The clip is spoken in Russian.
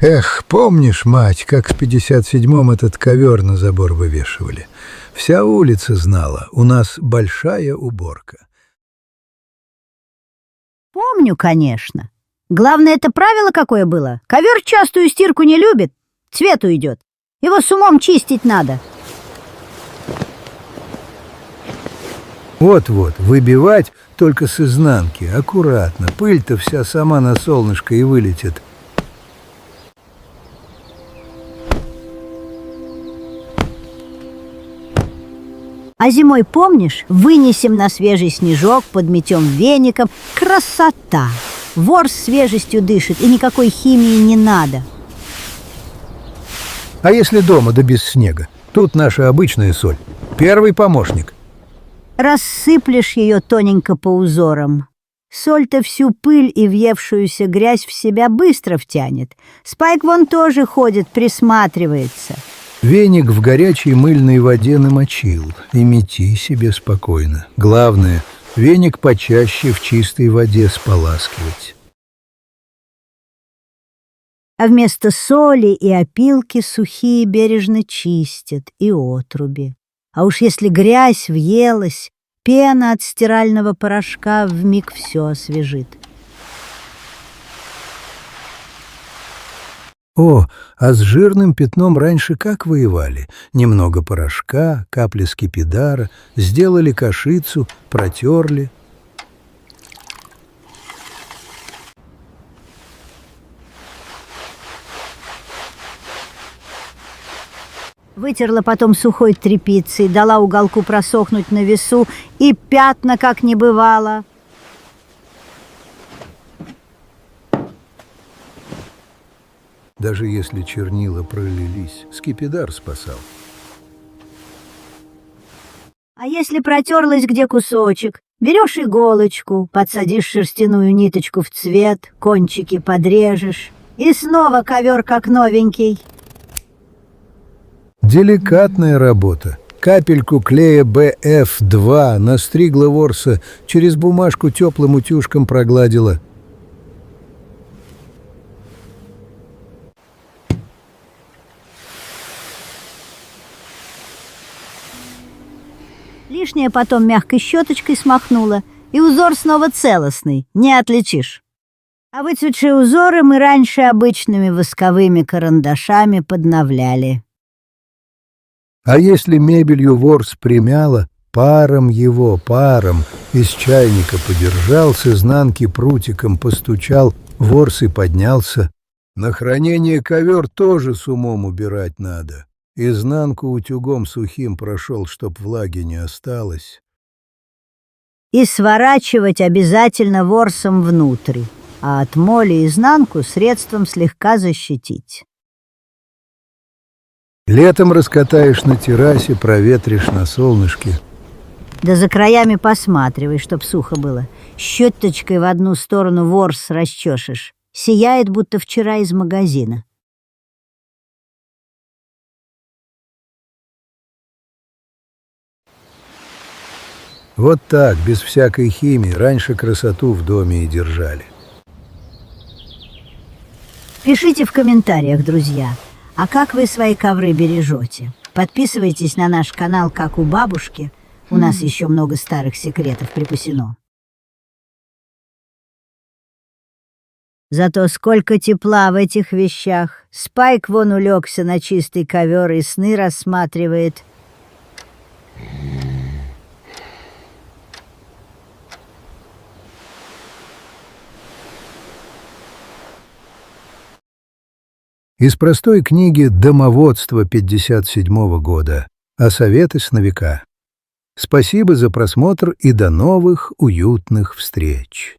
Эх, помнишь, мать, как в 57-м этот ковер на забор вывешивали? Вся улица знала, у нас большая уборка. Помню, конечно. Главное, это правило какое было. Ковер частую стирку не любит, цвет уйдет. Его с умом чистить надо. Вот-вот, выбивать только с изнанки, аккуратно. Пыль-то вся сама на солнышко и вылетит. А зимой, помнишь, вынесем на свежий снежок, подметем веником. Красота! Ворс свежестью дышит, и никакой химии не надо. А если дома да без снега? Тут наша обычная соль. Первый помощник. Рассыплешь ее тоненько по узорам. Соль-то всю пыль и въевшуюся грязь в себя быстро втянет. Спайк вон тоже ходит, присматривается. Веник в горячей мыльной воде намочил. И мети себе спокойно. Главное, веник почаще в чистой воде споласкивать. А вместо соли и опилки сухие бережно чистят и отруби. А уж если грязь въелась, пена от стирального порошка вмиг все освежит. О, а с жирным пятном раньше как воевали? Немного порошка, капли скипидара, сделали кашицу, протерли. Вытерла потом сухой тряпицей, дала уголку просохнуть на весу, и пятна как не бывало. Даже если чернила пролились, скипидар спасал. А если протерлась где кусочек, берешь иголочку, подсадишь шерстяную ниточку в цвет, кончики подрежешь, и снова ковер как новенький. Деликатная работа. Капельку клея БФ2 настригла ворса, через бумажку теплым утюжком прогладила. Лишнее потом мягкой щеточкой смахнула, и узор снова целостный, не отличишь. А выцветшие узоры мы раньше обычными восковыми карандашами подновляли. А если мебелью ворс примяла, паром, из чайника подержал, с изнанки прутиком постучал, ворс и поднялся. На хранение ковер тоже с умом убирать надо. Изнанку утюгом сухим прошел, чтоб влаги не осталось. И сворачивать обязательно ворсом внутрь, а от моли изнанку средством слегка защитить. Летом раскатаешь на террасе, проветришь на солнышке. Да за краями посматривай, чтоб сухо было. Щеточкой в одну сторону ворс расчешешь. Сияет, будто вчера из магазина. Вот так, без всякой химии, раньше красоту в доме и держали. Пишите в комментариях, друзья, а как вы свои ковры бережете? Подписывайтесь на наш канал «Как у бабушки». У нас еще много старых секретов припасено. Зато сколько тепла в этих вещах. Спайк вон улегся на чистый ковер и сны рассматривает. Из простой книги «Домоводство» 57-го года. А советы сновика. Спасибо за просмотр и до новых уютных встреч.